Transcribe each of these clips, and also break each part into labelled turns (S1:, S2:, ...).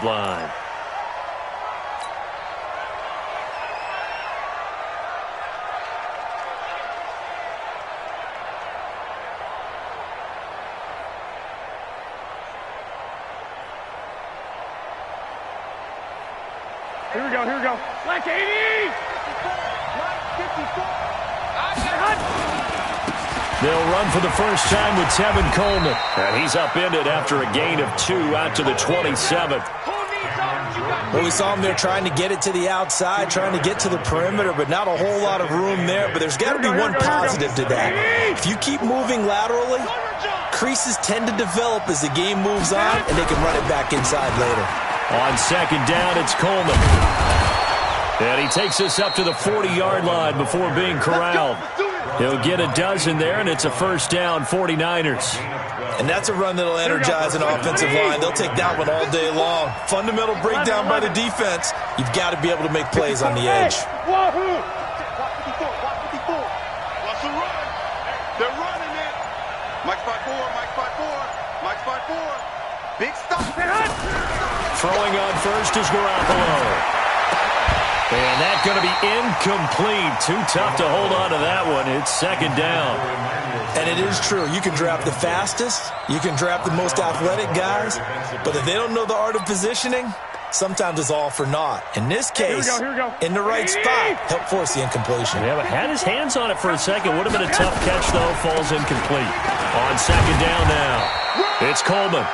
S1: 20-yard line.
S2: Here we go, here we go. Black 80! Black 54!
S1: They'll run for the first time with Tevin Coleman. And he's upended after a gain of 2 out to the 27th.
S3: Well, we saw him there trying to get it to the outside, trying to get to the perimeter, but not a whole lot of room there. But there's got to be one positive to that. If you keep moving laterally, creases tend to develop as the game moves on, and they can run it back inside later.
S1: On second down, it's Coleman. And he takes us up to the 40-yard line before being corralled. He'll get a dozen there, and it's a first down, 49ers.
S3: And that's a run that'll energize an offensive line. They'll take that one all day long. Fundamental breakdown by the defense. You've got to be able to make plays on the edge.
S2: Wahoo! What's the run? They're running it. Mike 5-4, Mike 5-4, Mike 5-4. Big stop.
S1: Throwing on first is Garoppolo. And that's going to be incomplete. Too tough to hold on to that one. It's second down.
S3: And it is true. You can draft the fastest. You can draft the most athletic guys. But if they don't know the art of positioning, sometimes it's all for naught. In this case, in the right spot, help force the incompletion.
S1: Yeah, but had his hands on it for a second. Would have been a tough catch, though. Falls incomplete. On second down now, it's Coleman.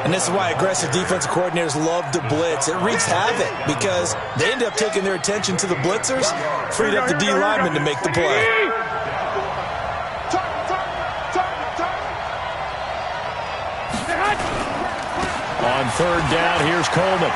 S3: And this is why aggressive defensive coordinators love to blitz. It wreaks havoc because they end up taking their attention to the blitzers, freed up the D lineman to make the play.
S1: On third down, here's Coleman.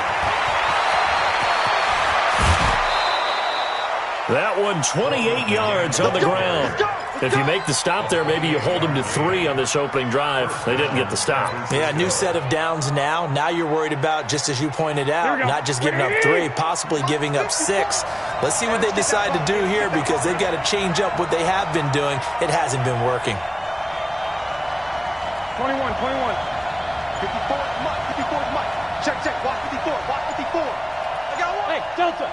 S1: That one 28 yards on the ground. If you make the stop there, maybe you hold them to 3 on this opening drive. They didn't get the stop.
S3: Yeah, new set of downs now. Now you're worried about, just as you pointed out, not just giving up 3, possibly giving up 6. Let's see what they decide to do here because they've got to change up what they have been doing. It hasn't been working.
S2: 21. 54, Mike. 54, Mike. Check. Block 54. I got one. Hey, Delta.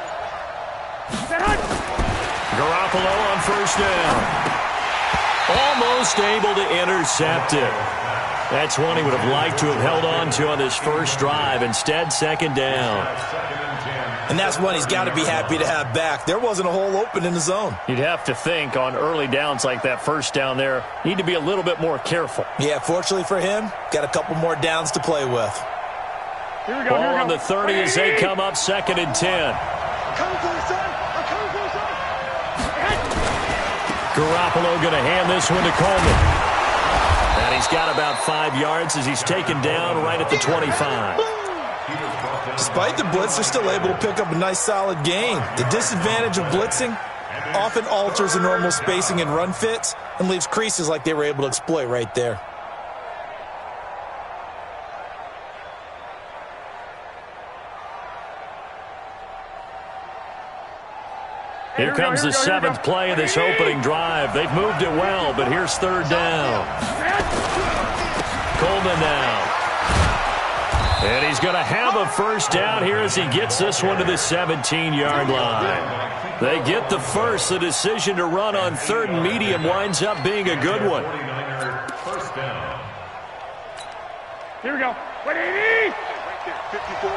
S1: Garoppolo on first down. Almost able to intercept it. That's one he would have liked to have held on to on this first drive. Instead, second down.
S3: And that's one he's got to be happy to have back. There wasn't a hole open in the zone.
S1: You'd have to think on early downs like that first down there, need to be a little bit more careful.
S3: Yeah, fortunately for him, got a couple more downs to play with.
S2: Here we go.
S1: Ball on the 30 as they come up second and 10. Garoppolo going to hand this one to Coleman. And he's got about 5 yards as he's taken down right at the 25.
S3: Despite the blitz, they're still able to pick up a nice solid gain. The disadvantage of blitzing often alters the normal spacing and run fits and leaves creases like they were able to exploit right there.
S1: Here comes the 7th play of this opening drive. They've moved it well, but here's third down. Coleman now. And he's going to have a first down here as he gets this one to the 17-yard line. They get the first. The decision to run on third and medium winds up being a good one.
S2: Here we go. 180. 54.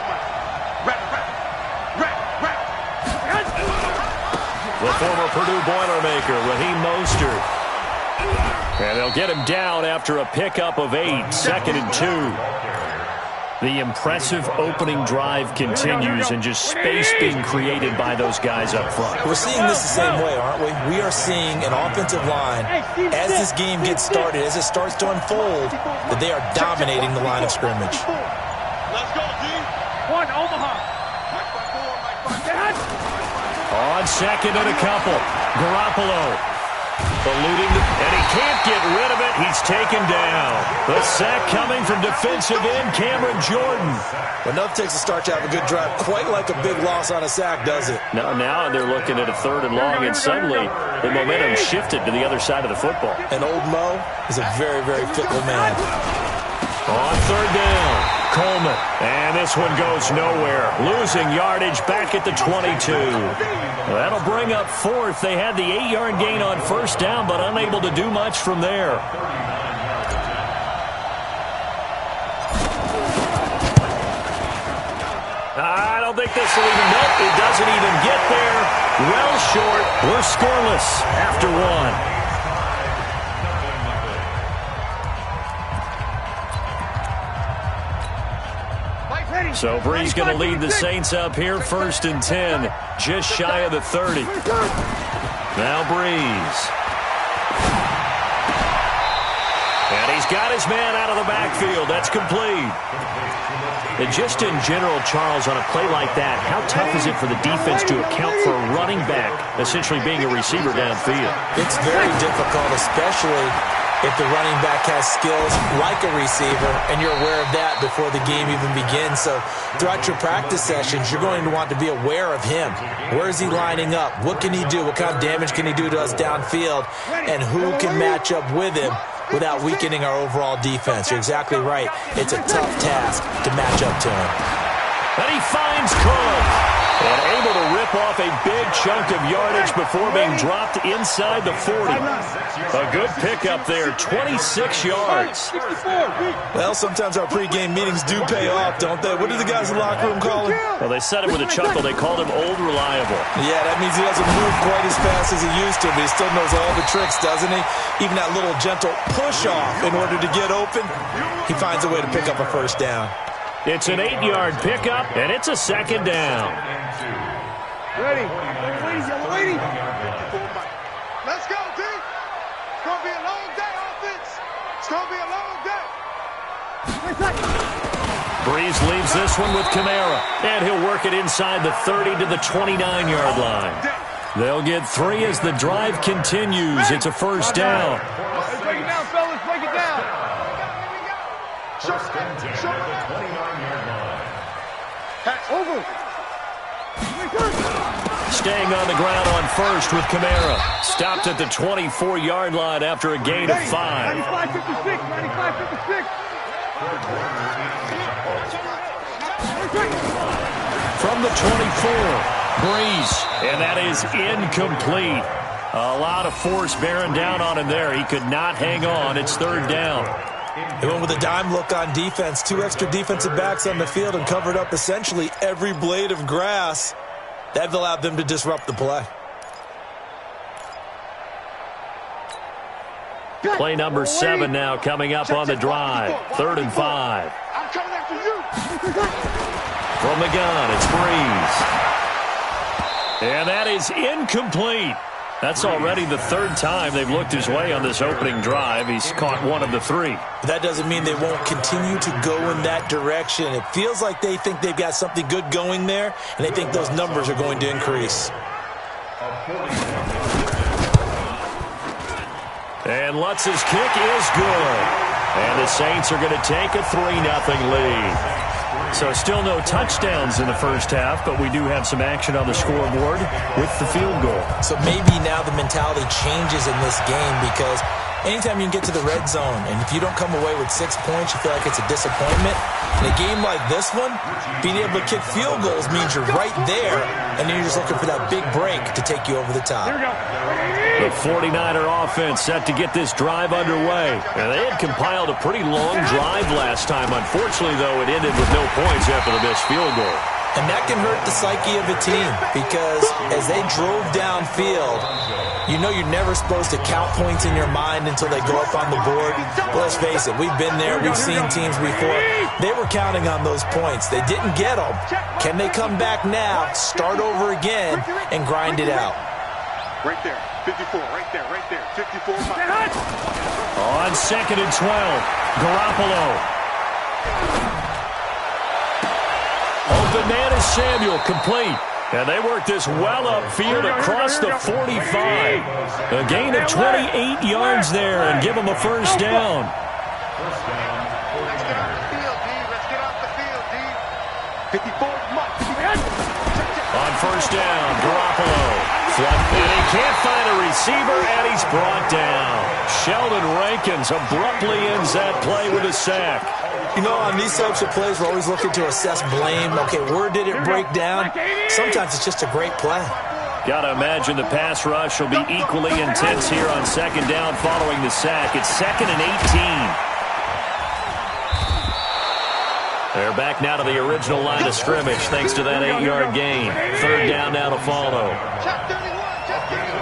S1: The former Purdue Boilermaker, Raheem Mostert. And they'll get him down after a pickup of 8, second and 2. The impressive opening drive continues and just space being created by those guys up front.
S3: We're seeing this the same way, aren't we? We are seeing an offensive line, as this game gets started, as it starts to unfold, that they are dominating the line of scrimmage.
S2: Let's go, D. 1, Omaha.
S1: On second and a couple, Garoppolo eluding, and he can't get rid of it. He's taken down. The sack coming from defensive end Cameron Jordan.
S3: But enough takes a start to have a good drive. Quite like a big loss on a sack, does it?
S1: Now they're looking at a third and long, and suddenly the momentum shifted to the other side of the football.
S3: And old Mo is a very, very fickle man.
S1: On third down. Coleman. And this one goes nowhere. Losing yardage back at the 22. That'll bring up fourth. They had the 8-yard gain on first down, but unable to do much from there. I don't think this will even net. It doesn't even get there. Well short. We're scoreless after one. So Brees going to lead the Saints up here, 1st and 10, just shy of the 30. Now Brees. And he's got his man out of the backfield. That's complete. And just in general, Charles, on a play like that, how tough is it for the defense to account for a running back essentially being a receiver downfield?
S3: It's very difficult, especially if the running back has skills like a receiver, and you're aware of that before the game even begins. So throughout your practice sessions, you're going to want to be aware of him. Where is he lining up? What can he do? What kind of damage can he do to us downfield? And who can match up with him without weakening our overall defense? You're exactly right. It's a tough task to match up to him.
S1: And he finds Cook. And able to rip off a big chunk of yardage before being dropped inside the 40. A good pickup there, 26 yards.
S3: Well, sometimes our pregame meetings do pay off, don't they? What do the guys in the locker room call him?
S1: Well, they said it with a chuckle. They called him Old Reliable.
S3: Yeah, that means he doesn't move quite as fast as he used to, but he still knows all the tricks, doesn't he? Even that little gentle push-off in order to get open, he finds a way to pick up a first down.
S1: It's an 8-yard pickup, and it's a 2nd down.
S2: Ready. Yellow lady. Let's go, D. It's going to be a long day, offense. It's going to be a long day.
S1: Brees leaves this one with Kamara, and he'll work it inside the 30 to the 29-yard line. They'll get 3 as the drive continues. It's a first down.
S2: Let's break it down, fellas. Break it down.
S4: First and 10 at the 29-yard line.
S2: Over.
S1: Staying on the ground on first with Kamara. Stopped at the 24-yard line after a gain of 5.
S2: 95-56. 95-56.
S1: From the 24, Brees. And that is incomplete. A lot of force bearing down on him there. He could not hang on. It's 3rd down.
S3: They went with a dime look on defense. 2 extra defensive backs on the field and covered up essentially every blade of grass. That allowed them to disrupt the play.
S1: Play number 7 now coming up on the drive. 3rd and 5.
S2: I'm coming after you.
S1: From the gun, it's Brees. And that is incomplete. That's already the 3rd time they've looked his way on this opening drive. He's caught 1 of the 3.
S3: That doesn't mean they won't continue to go in that direction. It feels like they think they've got something good going there, and they think those numbers are going to increase.
S1: And Lutz's kick is good. And the Saints are going to take a 3-0 lead. So still no touchdowns in the first half, but we do have some action on the scoreboard with the field goal.
S3: So maybe now the mentality changes in this game, because anytime you can get to the red zone, and if you don't come away with 6 points, you feel like it's a disappointment. In a game like this one, being able to kick field goals means you're right there, and then you're just looking for that big break to take you over the top.
S1: The 49er offense set to get this drive underway. And they had compiled a pretty long drive last time. Unfortunately, though, it ended with no points after the missed field goal.
S3: And that can hurt the psyche of a team, because as they drove downfield, you know you're never supposed to count points in your mind until they go up on the board. But let's face it, we've been there, we've seen teams before. They were counting on those points. They didn't get them. Can they come back now, start over again, and grind it out?
S2: Right there. 54. Right there. 54.
S1: On 2nd and 12, Garoppolo. Open man is Samuel, complete. And they work this well upfield across the 45. A gain of 28 yards there and give them a first down.
S2: Let's get off the field, D. Let's get off the field, D. 54.
S1: On first down, Garoppolo And he can't find a receiver, and he's brought down. Sheldon Rankins abruptly ends that play with a sack.
S3: You know, on these types of plays, we're always looking to assess blame. Okay, where did it break down? Sometimes it's just a great play.
S1: Got to imagine the pass rush will be equally intense here on second down following the sack. It's 2nd and 18. They're back now to the original line of scrimmage thanks to that 8-yard gain. 3rd down now to follow.
S2: Check 31, check 31.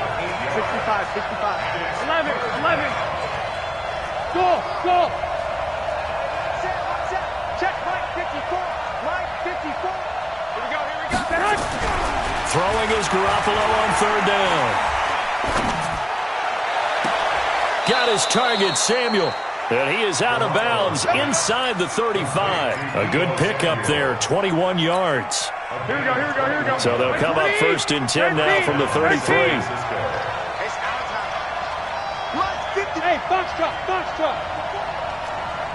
S2: 65. 11. Go. Set. Check Mike 54. Mike 54. Here we go.
S1: Throwing is Garoppolo on 3rd down. Got his target, Samuel. And he is out of bounds inside the 35. A good pickup there, 21 yards.
S2: Here we go.
S1: So they'll come up 1st and 10 now from the 33.
S2: It's our time. Mike 50. Hey, box truck.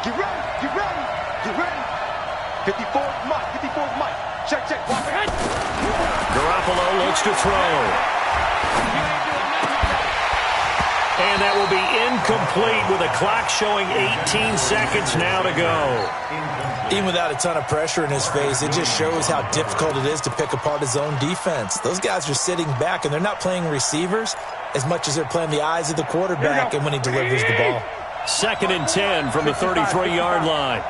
S2: Get ready. 54 Mike. Check.
S1: Garoppolo looks to throw. And that will be incomplete with a clock showing 18 seconds now to go.
S3: Even without a ton of pressure in his face, it just shows how difficult it is to pick apart his own defense. Those guys are sitting back, and they're not playing receivers as much as they're playing the eyes of the quarterback and when he delivers the ball.
S1: 2nd and 10 from the 33-yard line.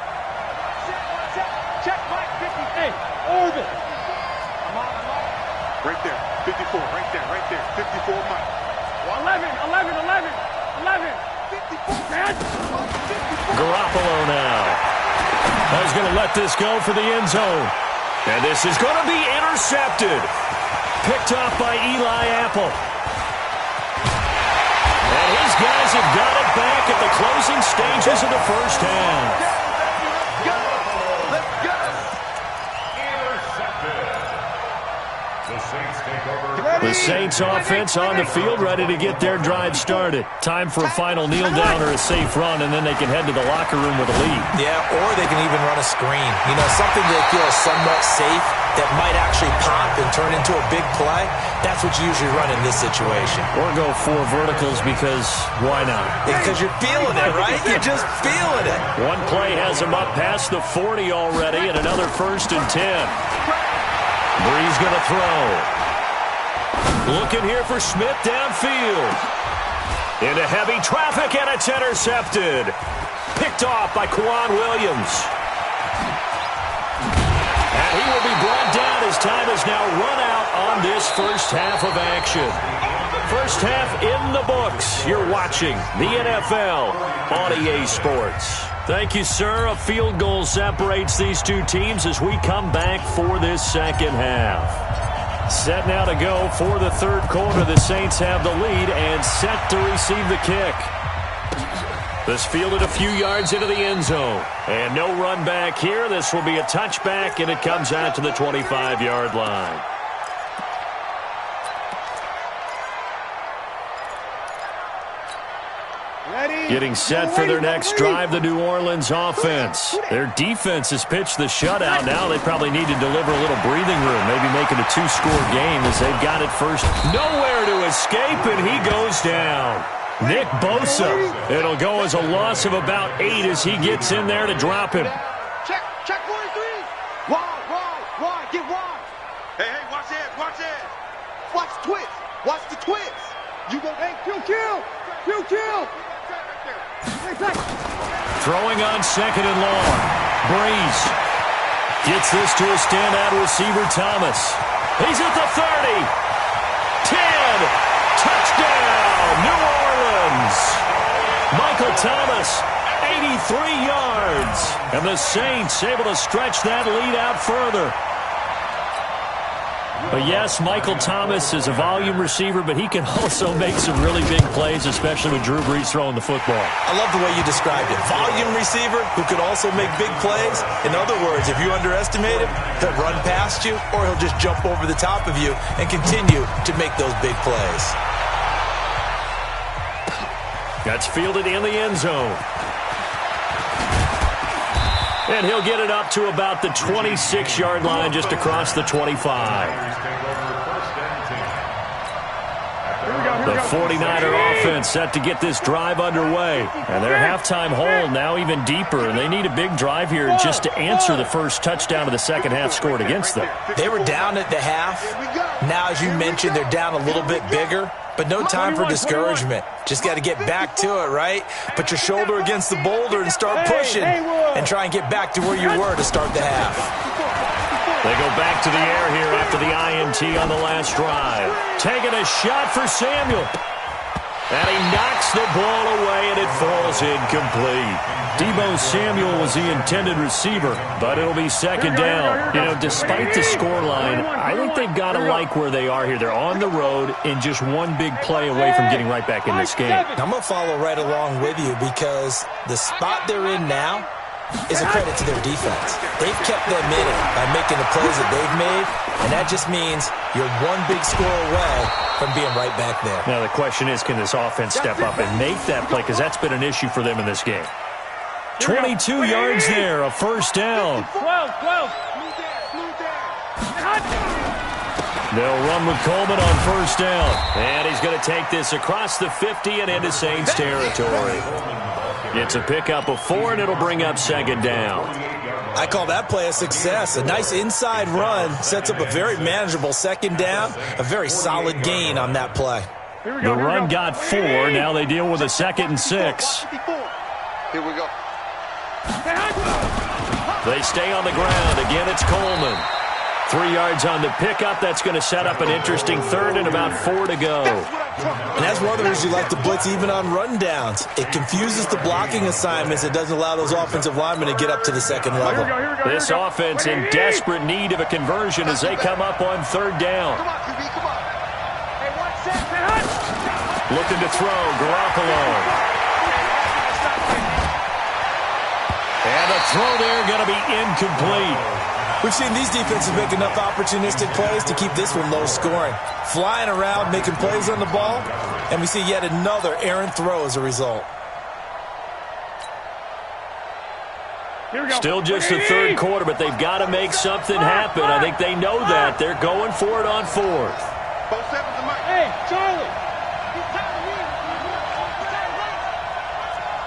S2: Check Mike 50. Hey, orbit. I'm on. Right there. 54. Right there. 54 Mike. 11.
S1: Garoppolo now. He's going to let this go for the end zone. And this is going to be intercepted. Picked off by Eli Apple. And his guys have got it back at the closing stages of the first half. The Saints offense on the field, ready to get their drive started. Time for a final kneel down or a safe run, and then they can head to the locker room with a lead.
S3: Yeah, or they can even run a screen. You know, something they feel is somewhat safe that might actually pop and turn into a big play. That's what you usually run in this situation.
S1: Or go 4 verticals because why not?
S3: Because you're feeling it, right? You're just feeling it.
S1: One play has him up past the 40 already, and another 1st and 10. Brees going to throw. Looking here for Smith downfield. Into heavy traffic, and it's intercepted. Picked off by Kwan Williams. And he will be brought down. His time is now run out on this first half of action. First half in the books. You're watching the NFL on EA Sports. Thank you, sir. A field goal separates these two teams as we come back for this second half. Set now to go for the 3rd quarter. The Saints have the lead and set to receive the kick. This fielded a few yards into the end zone. And no run back here. This will be a touchback, and it comes out to the 25-yard line. Getting set for their next drive, the New Orleans offense. Their defense has pitched the shutout. Now they probably need to deliver a little breathing room, maybe make it a 2-score game as they've got it first. Nowhere to escape, and he goes down. Nick Bosa. It'll go as a loss of about 8 as he gets in there to drop him.
S2: Check 43. Wide. Get wide. Hey, watch it. Watch the twist. You go, hey, kill.
S1: Throwing on 2nd and long. Brees gets this to a standout receiver, Thomas. He's at the 30. 10. Touchdown, New Orleans. Michael Thomas, 83 yards. And the Saints able to stretch that lead out further. But yes, Michael Thomas is a volume receiver, but he can also make some really big plays, especially with Drew Brees throwing the football.
S3: I love the way you described it. Volume receiver who can also make big plays. In other words, if you underestimate him, he'll run past you or he'll just jump over the top of you and continue to make those big plays.
S1: That's fielded in the end zone. And he'll get it up to about the 26-yard line, just across the 25. The 49er offense set to get this drive underway. And their halftime hole now even deeper. And they need a big drive here just to answer the first touchdown of the second half scored against them.
S3: They were down at the half. Now, as you mentioned, they're down a little bit bigger. But no time for discouragement. Just got to get back to it, right? Put your shoulder against the boulder and start pushing. And try and get back to where you were to start the half.
S1: They go back to the air here after the INT on the last drive. Taking a shot for Samuel. And he knocks the ball away, and it falls incomplete. Deebo Samuel was the intended receiver, but it'll be second down. You know, despite the scoreline, I think they've got to like where they are here. They're on the road and just one big play away from getting right back in this game.
S3: I'm going to follow right along with you because the spot they're in now is a credit to their defense. They've kept them in it by making the plays that they've made, and that just means you're one big score away from being right back there.
S1: Now the question is, can this offense step up and make that play, because that's been an issue for them in this game. 22 yards there, a first down. They'll run with Coleman on first down, and he's going to take this across the 50 and into Saints territory. It's a pickup of 4, and it'll bring up second down.
S3: I call that play a success. A nice inside run sets up a very manageable second down, a very solid gain on that play.
S1: The run got 4. Now they deal with a 2nd and 6.
S2: Here we go.
S1: They stay on the ground. Again, it's Coleman. 3 yards on the pickup. That's going to set up an interesting third and about 4 to go.
S3: And as runners, you like to blitz even on rundowns. It confuses the blocking assignments. It doesn't allow those offensive linemen to get up to the second level.
S1: This offense in desperate need of a conversion as they come up on third down. Looking to throw, Garoppolo. And the throw there going to be incomplete.
S3: We've seen these defenses make enough opportunistic plays to keep this one low scoring. Flying around, making plays on the ball, and we see yet another errant throw as a result.
S1: Still just the third quarter, but they've got to make something happen. I think they know that. They're going for it on fourth.
S2: Hey, Charlie.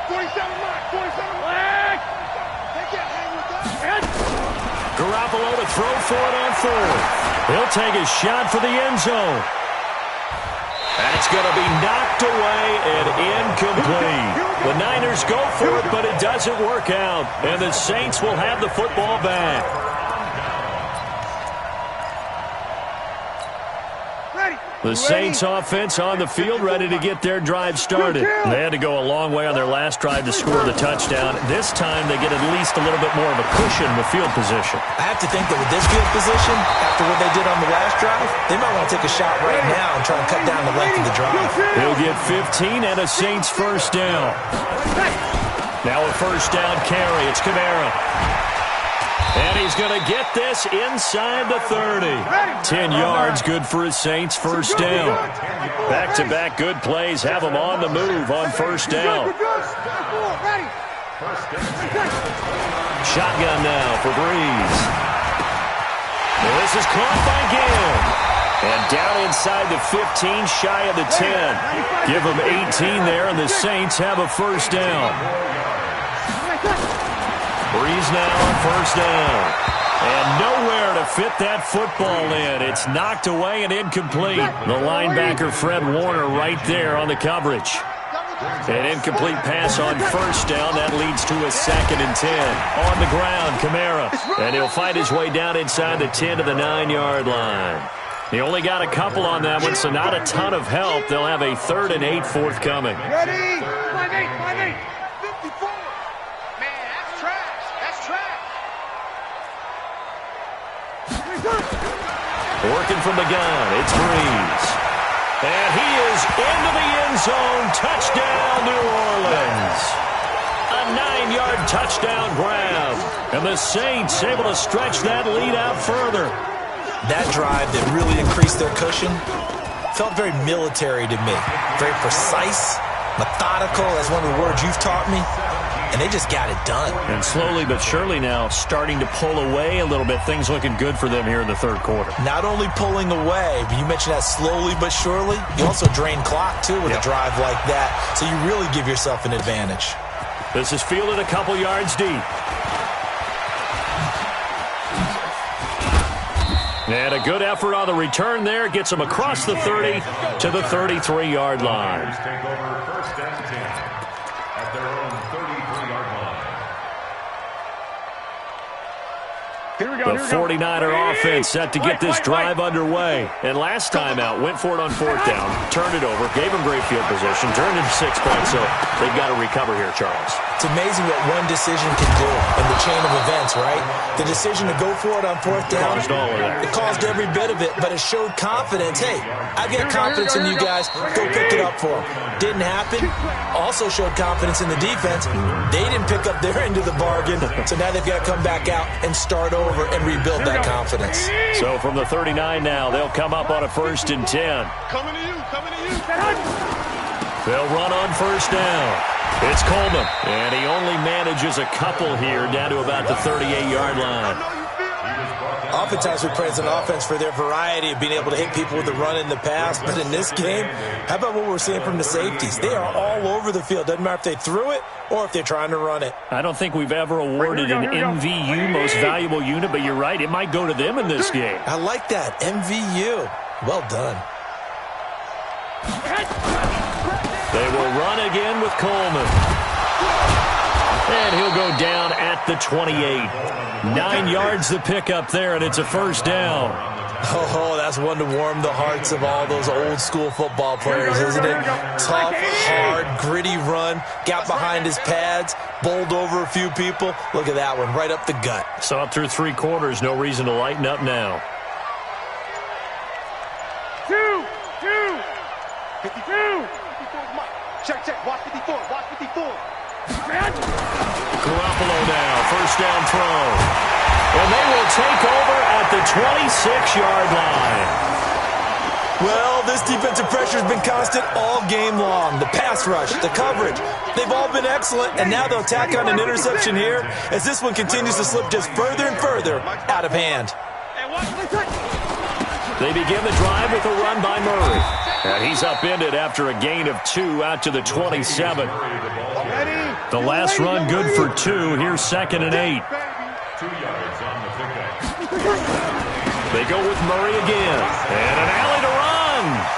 S2: 47 Mike. They can't hang with us.
S1: Garoppolo to throw for it on fourth. He'll take a shot for the end zone. That's going to be knocked away and incomplete. The Niners go for it, but it doesn't work out. And the Saints will have the football back. The Saints offense on the field ready to get their drive started. They had to go a long way on their last drive to score the touchdown. This time they get at least a little bit more of a cushion with field position.
S3: I have to think that with this field position, after what they did on the last drive, they might want to take a shot right now and try and cut down the length of the drive.
S1: He'll get 15 and a Saints first down. Now a first down carry. It's Kamara. And he's going to get this inside the 30. 10 yards, good for his Saints first down. Back-to-back good plays have them on the move on first down. Shotgun now for Breeze. And this is caught by Gill. And down inside the 15, shy of the 10. Give them 18 there, and the Saints have a first down. Breeze now on first down. And nowhere to fit that football in. It's knocked away and incomplete. The linebacker, Fred Warner, right there on the coverage. An incomplete pass on first down. That leads to a 2nd and 10. On the ground, Kamara. And he'll fight his way down inside the 10 to the 9-yard line. He only got a couple on that one, so not a ton of help. They'll have a 3rd and 8 forthcoming.
S2: Ready? 5-8. 54. Man, that's trash. That's trash.
S1: Working from the gun, it's Breeze. And he is into the end zone. Touchdown, New Orleans. A 9-yard touchdown grab. And the Saints able to stretch that lead out further.
S3: That drive that really increased their cushion felt very military to me. Very precise, methodical, as one of the words you've taught me. and they just got it done.
S1: And slowly but surely now starting to pull away a little bit. Things looking good for them here in the third quarter.
S3: Not only pulling away, but you mentioned that slowly but surely. You also drain clock, too, with a drive like that. So you really give yourself an advantage.
S1: This is fielded a couple yards deep. And a good effort on the return there. Gets them across the 30 to the 33-yard line.
S4: Take over first and 10 at their own 33-yard line.
S2: Here we go.
S1: The 49er offense set to get this drive underway. And last time out, went for it on fourth down, turned it over, gave them great field position, turned into 6 points, so they've got to recover here, Charles.
S3: It's amazing what one decision can do in the chain of events, right? The decision to go for it on fourth down,
S1: Caused all of that.
S3: it caused every bit of it, but it showed confidence. Hey, I get confidence in you guys. Go pick it up for them. Didn't happen. Also showed confidence in the defense. They didn't pick up their end of the bargain, so now they've got to come back out and start over and rebuild that confidence.
S1: So from the 39 now, they'll come up on a 1st and 10.
S2: Coming to you.
S1: They'll run on first down. It's Coleman, and he only manages a couple here down to about the 38-yard line.
S3: Oftentimes we praise an offense for their variety of being able to hit people with the run in the pass, but in this game, how about what we're seeing from the safeties? They are all over the field. Doesn't matter if they threw it or if they're trying to run it.
S1: I don't think we've ever awarded an MVU, most valuable unit, but you're right, it might go to them in this game.
S3: I like that, MVU. Well done.
S1: They will run again with Coleman. And he'll go down at the 28. 9 yards the pickup there, and it's a first down.
S3: Oh, that's one to warm the hearts of all those old school football players, isn't it? Tough, hard, gritty run. Got behind his pads, bowled over a few people. Look at that one, right up the gut.
S1: So up through 3 quarters, no reason to lighten up now.
S2: 52. Check. Watch 54.
S1: Garoppolo now, first down throw. And they will take over at the 26-yard line.
S3: Well, this defensive pressure has been constant all game long. The pass rush, the coverage, they've all been excellent, and now they'll tack on an interception here as this one continues to slip just further and further out of hand.
S1: They begin the drive with a run by Murray. And he's upended after a gain of 2 out to the 27. The last run good for 2. Here's 2nd and 8.
S4: 2 yards on the pickup.
S1: They go with Murray again. And an alley to run.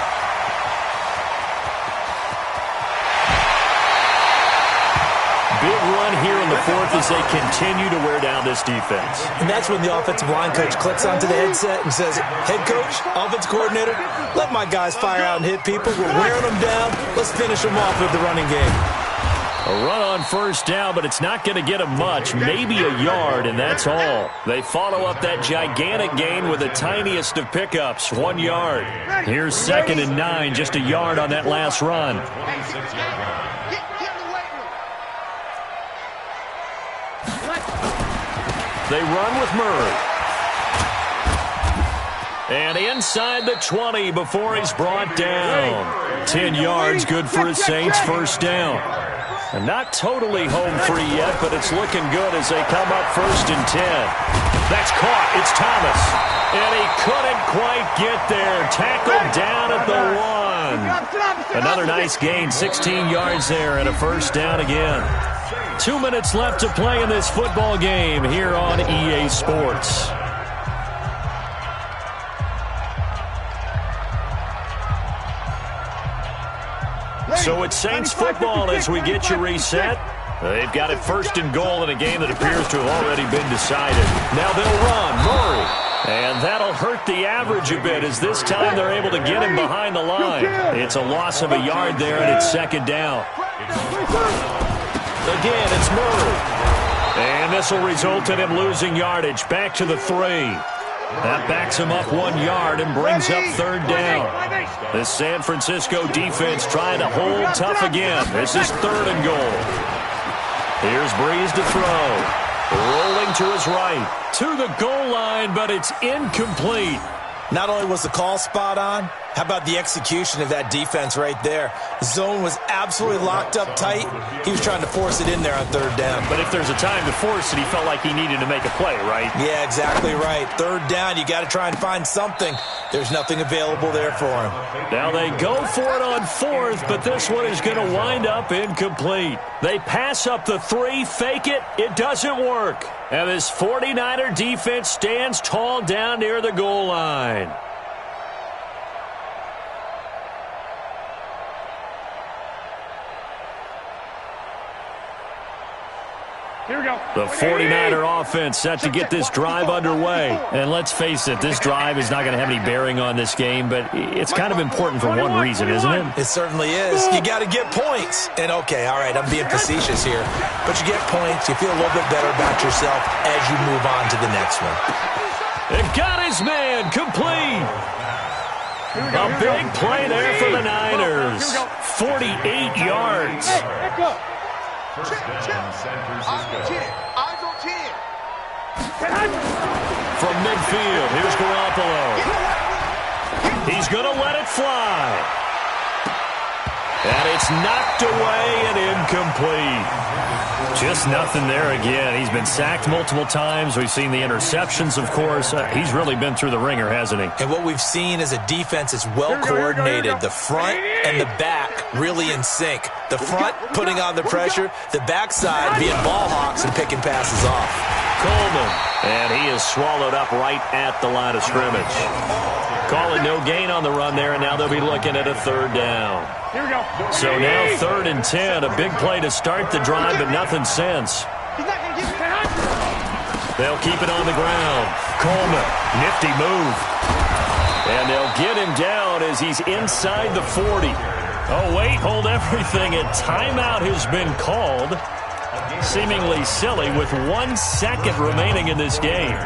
S1: Big run here in the 4th as they continue to wear down this defense.
S3: And that's when the offensive line coach clicks onto the headset and says, head coach, offense coordinator, let my guys fire out and hit people. We're wearing them down. Let's finish them off with the running game.
S1: A run on first down, but it's not going to get them much, maybe a yard, and that's all. They follow up that gigantic gain with the tiniest of pickups, 1 yard. Here's 2nd and 9, just a yard on that last run. They run with Murray. And inside the 20 before he's brought down. 10 yards, good for his Saints, first down. And not totally home free yet, but it's looking good as they come up 1st and 10. That's caught. It's Thomas. And he couldn't quite get there. Tackled down at the 1. Another nice gain, 16 yards there, and a first down again. 2 minutes left to play in this football game here on EA Sports. So it's Saints football as we get you reset. They've got it 1st and goal in a game that appears to have already been decided. Now they'll run. Murray. And that'll hurt the average a bit as this time they're able to get him behind the line. It's a loss of a yard there, and it's 2nd down. Again, it's Murray. And this will result in him losing yardage. Back to the 3. That backs him up 1 yard and brings up 3rd down. The San Francisco defense trying to hold tough again. This is 3rd and goal. Here's Breeze to throw. Rolling to his right. To the goal line, but it's incomplete.
S3: Not only was the call spot on, How about the execution of that defense right there? Zone was absolutely locked up tight. He was trying to force it in there on third down.
S1: But if there's a time to force it, he felt like he needed to make a play, right?
S3: Yeah, exactly right. Third down, you got to try and find something. There's nothing available there for him.
S1: Now they go for it on fourth, but this one is going to wind up incomplete. They pass up the 3, fake it. It doesn't work. And this 49er defense stands tall down near the goal line.
S2: Here we go.
S1: The 49er offense set to get this drive underway. And let's face it, this drive is not going to have any bearing on this game, but it's kind of important for one reason, isn't it?
S3: It certainly is. You got to get points. And, okay, all right, I'm being facetious here. But you get points, you feel a little bit better about yourself as you move on to the next one.
S1: It got his man complete. A big play there for the Niners. 48 yards.
S2: Hey, back up.
S4: First down, San Francisco.
S2: Eyes on 10.
S1: From midfield, here's Garoppolo. He's going to let it fly. And it's knocked away and incomplete. Just nothing there again. He's been sacked multiple times. We've seen the interceptions, of course. He's really been through the ringer, hasn't he?
S3: And what we've seen is a defense that's well coordinated. The front and the back really in sync. The front putting on the pressure, the backside being ball hawks and picking passes off.
S1: Coleman, and he is swallowed up right at the line of scrimmage. Calling no gain on the run there, and now they'll be looking at a third down.
S2: Here we go.
S1: So now 3rd and 10, a big play to start the drive, but nothing since.
S2: He's not going to get it.
S1: They'll keep it on the ground. Coleman, nifty move. And they'll get him down as he's inside the 40. Oh, wait, hold everything. A timeout has been called. Seemingly silly with 1 second remaining in this game.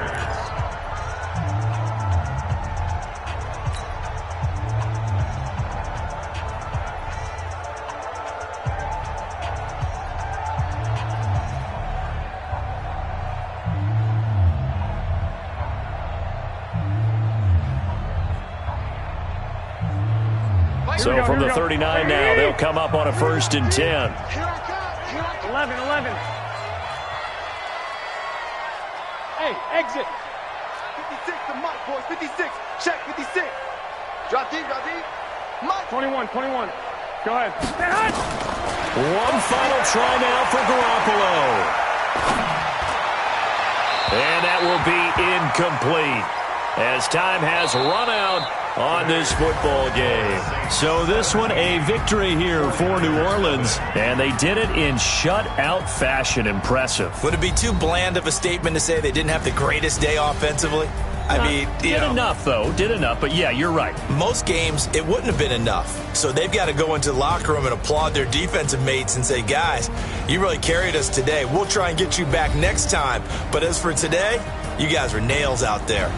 S1: So from the 39 now, they'll come up on a 1st and 10.
S2: 11. Hey, exit. 56 to Mike, boys. 56. Check, 56. Drop deep. Mike. 21. Go ahead.
S1: One final try now for Garoppolo. And that will be incomplete as time has run out on this football game. So this one a victory here for New Orleans, and they did it in shutout fashion. Impressive.
S3: Would it be too bland of a statement to say they didn't have the greatest day offensively? I mean,
S1: did enough, though. Did enough, but yeah, you're right.
S3: Most games, it wouldn't have been enough. So they've got to go into the locker room and applaud their defensive mates and say, guys, you really carried us today. We'll try and get you back next time. But as for today, you guys were nails out there.